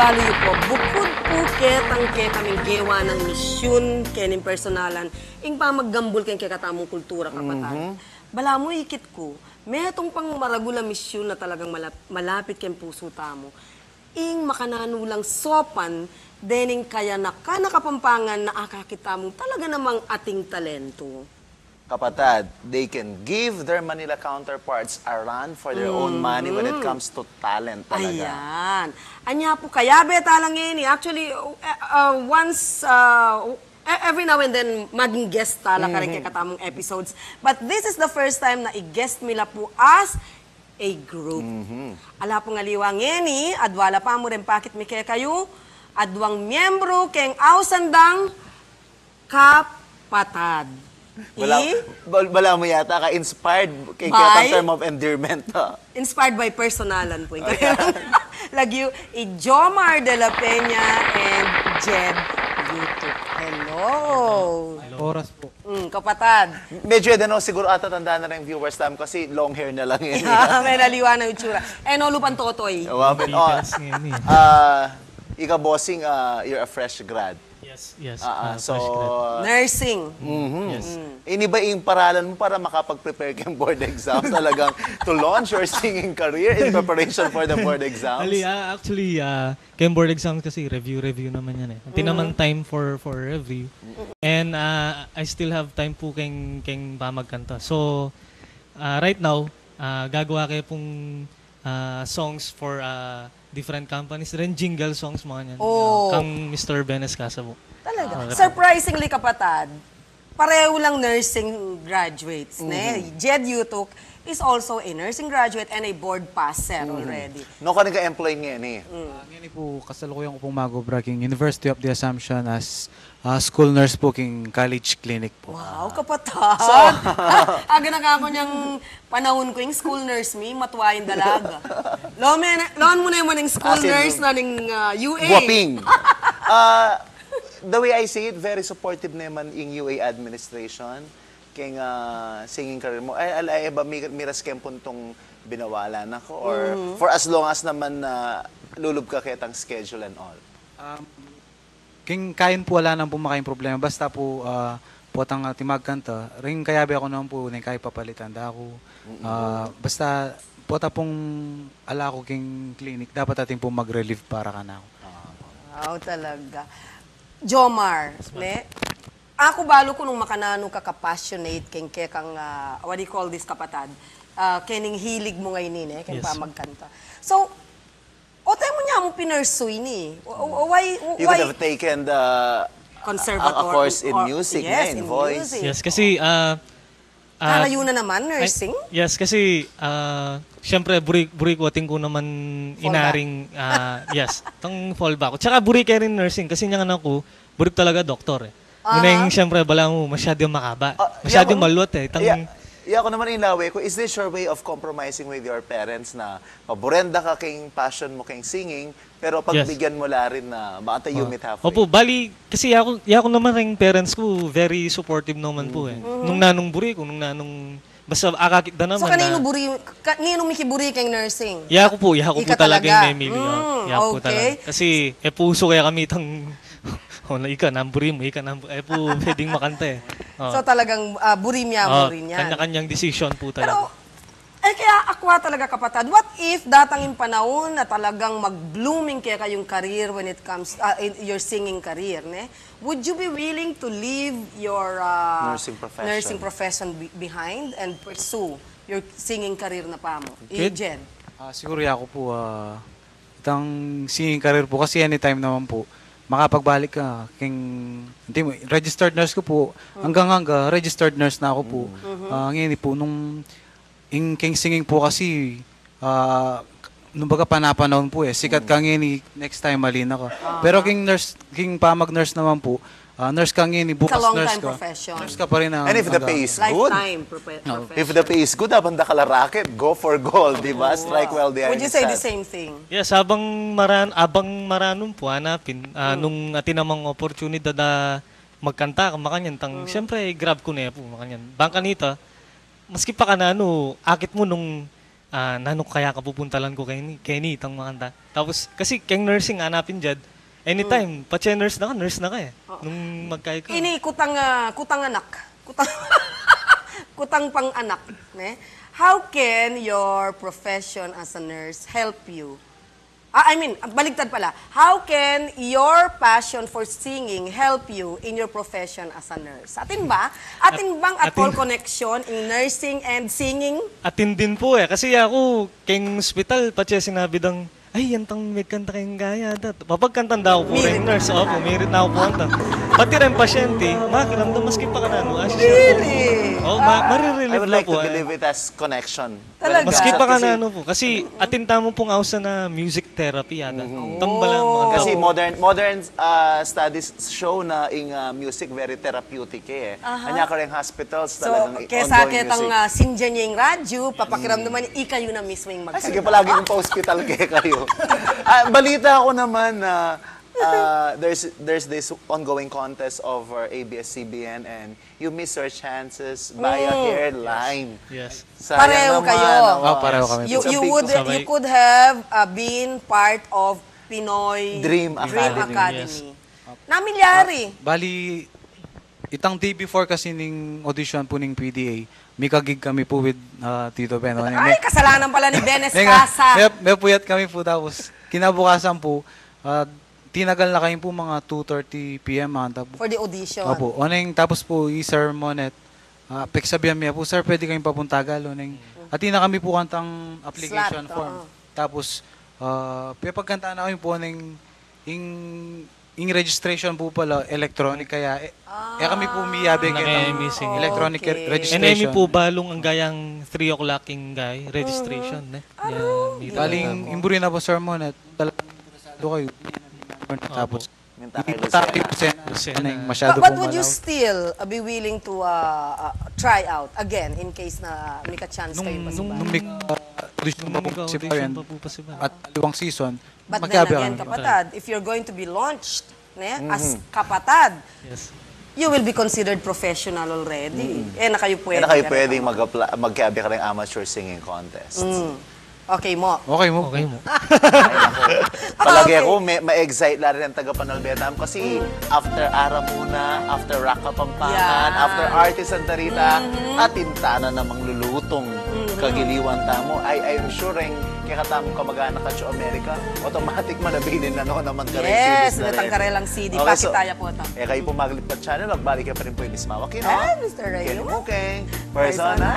Balu po, bukod po ketang kaming gewa ng misyon Keng Personalan, ing pa maggambol keng katamong kultura kapatad. Bala mo ikit ko, metong pang maragula misyon na talagang malapit keng puso tamo. Ing makananulang sopan, dening kaya nakapampangan na akakita mo talaga namang ating talento. Kapatad, they can give their Manila counterparts a run for their own money when it comes to talent talaga. Ayan. Anya po kaya beta lang yun. Actually, once, every now and then, maging guest tala ka rin katamong episodes. But this is the first time na i-guest nila po as a group. Ala po nga liwang yun, adwala pa mo rin pakit mi kaya kayo, adwang miyembro keng ausandang Kapatad. Bala mo yata ka-inspired kay katang term of endearment. Inspired by personalan po. Lagyo, Jomar, Dela and Jedh, Yutuc. Hello! Oras po. Kapatad. Medyo siguro ata tandaan na rin viewers time kasi long hair na lang yun. May naliwa na yung tsura. No, lupan totoy. Ika bossing, you're a fresh grad. Yes. So, nursing. Yes. Ini ba yung paralan mo para makapag-prepare kang board exams talagang to launch your singing career in preparation for the board exams? Actually, kayong board exams kasi review naman yan eh. Hindi naman time for review. And I still have time po kayong pamagkanta. So, right now, gagawa kayo pong songs for different companies. Rin jingle songs mga yan. Kang Mr. Ben Escasa po. Talaga. Surprisingly, kapatad, pareho lang nursing graduates. Jedh Yutuc is also a nursing graduate and a board passer already. No ka nag-employ ngayon eh. Ngayon po, kasalukuyan ko pong magobra king University of the Assumption as school nurse po king college clinic po. Wow, kapatad! Aga na ka ako niyang panahon ko yung school nurse mi, matuwa yung dalaga. Loan mo na yung school nurse na ng UA. Guwaping! The way I see it, very supportive naman yung UA administration keng singing career mo. Ay ba miras kem puntong binawala na ko? Or for as long as naman lulub ka ketang schedule and all? King kain po wala nang po makain problema. Basta po potang timagkanta. Ring kayabi ako naman po kaya papalitan da ako. Basta pota pong ala ko king clinic. Dapat ating po mag-relieve para ka na ako. Wow, talaga. Jomar, ne? Ako balo ko nung makanano ka-passionate keng what do you call this, kapatad? Kening hilig mo ngayon keng pamagkanta. So, tayo mo niya mo pinursuy ni. You could have taken the conservatory a course in music, in voice. Music. Yes, kasi kalayo na naman, nursing? Yes, kasi siyempre burik-wating ko naman inaring yes, tong fallback ko. Tsaka burik rin nursing kasi niya nga ako, burik talaga doktor eh. Muna yung siyempre bala mo masyadong makaba, masyadong maluwat eh. Ako naman ilawi ko, is this your way of compromising with your parents na paborenda ka kayong passion mo kayong singing, pero pagbigyan mo la rin na baka you meet halfway? Opo, bali, kasi ako naman rin parents ko, very supportive naman po eh. Nung nanong buri ko, nung nanong, basta akakita naman so, kanino mikiburi kayong nursing? Yako po talaga yung Emily. Yako okay. talaga. Kasi, puso kaya kami itang, ika, namburi mo, po pwedeng makanta eh. So talagang buri niya. Kanya-kanyang decision po talaga. Pero, kaya aqua talaga kapatad, what if datang yung panahon na talagang mag-blooming kaya kayong career when it comes, your singing career, ne? Would you be willing to leave your nursing profession behind and pursue your singing career na pa mo? Jedh? Siguro ako po, itang singing career po kasi anytime naman po, makapagbalik ka, registered nurse ko po, hanggang registered nurse na ako po. Ngayon po, nung king singing po kasi, nung baga panapanahon po eh, sikat ka ngayon, next time malina ka. Pero king pamag-nurse naman po, nurse ka ngayon, bukas nurse ka. Profession. Nurse ka pa rin. And if the pay is good, lifetime profession. If the pay is good, abang dakala racket, go for gold, di ba? Strike well the Would you say the same thing? Yes, abang maranong po hanapin, nung atinamang oportunidad na magkanta ka makanyan, siyempre grab ko na po makanyan. Bangka nito, maski pa ka na akit mo nung nanong kaya kapupuntalan ko Kenny, itang mga kanta. Tapos, kasi keng nursing, hanapin Jedh, anytime, nurse na ka eh. Nung magkaya ka. Ini kutang anak. Kutang pang anak. Ne? How can your profession as a nurse help you? Baligtad pala. How can your passion for singing help you in your profession as a nurse? Atin bang at all connection in nursing and singing? Atin din po eh. Kasi ako, keng hospital, pati sinabi dang, ay, yan tang may kanta kayong gaya. Papagkantan daw po rin nurse. Opo, merit na ako po kanta. Pati rin pasyente, makiramdam maski pa ka na. Really? Oo, I marirelieve would na like po. to believe it as connection. Talaga? Maski pa ka Kasi- na po. Kasi atinta mo pong ausa na music therapy yata. Tambalan mga tao. Kasi modern studies show na in music very therapeutic eh. Kanya ka rin hospitals So, talagang kesa ongoing kitang music. sinjan niya yung radyo, papakiramdaman niya, ikayo na mismo yung Ay, magkanta. sige, palagi kong pa-hospital kayo. Balita ko naman na there's this ongoing contest over ABS-CBN and you miss your chances by a hairline. Yes. Sayang Pareho naman, kayo. oo. Pareho kami. You, It's a you big would sabay. you could have been part of Pinoy Dream Academy. Academy. Namilyari. Bali, itang day before kasi ning audition po ning PDA, may kagig kami po with Tito Ben. Ay, kasalanan pala ni Ben Escasa. May puyat kami po tapos kinabukasan po, tinagal na kayo po mga 2:30 PM. For the audition. Opo. Oneng, tapos po, Sir Monet, peksabihan niya po, Sir, pwede kayong papuntagal. Oneng, ati na kami po kantang application Slot, form. oo. Tapos, pagkantaan na kami po, oneng, ing registration po pala, electronic, kaya, kami po miyabi kayo missing. electronic Okay. registration. NME po balong ang gayang 3 o'clock yung guy, registration. Galing, imburi na po, Sir Monet, talagang interesado kayo. Tapos, Minta kay hindi po tayo Lucena. oneng, masyado But po would you malaw. still be willing to try out again in case na may ka-chance kayo pa sa Nung may audition pa po si Bayan pa. at dalawang season, But then magkabi again, kami. Kapatad, if you're going to be launched as Kapatad, Yes. you will be considered professional already. Na kayo pwede. Kaya na kayo pwedeng magkabi ka ng amateur singing contest. Okay mo. Okay mo. Okay mo. Palagi Okay. ako, ma-excite na rin ang taga-Panalbetam kasi after Ara muna, after Rock Kapampangan, Yan. after Artist Santarita, at tinta na namang lulutong kagiliwan tamo. I'm sure rin kaya katamong kamag-anak ka sa Amerika, automatic manabilin na noon naman ka rin Yes, CDs na rin. natangkarelang CD. Okay, so, Pakitaya po ito. kayo po maglipat channel, magbalik ka pa rin po yung Miss Mawak. Ah, Mr. Rayo. Okay, Personalan.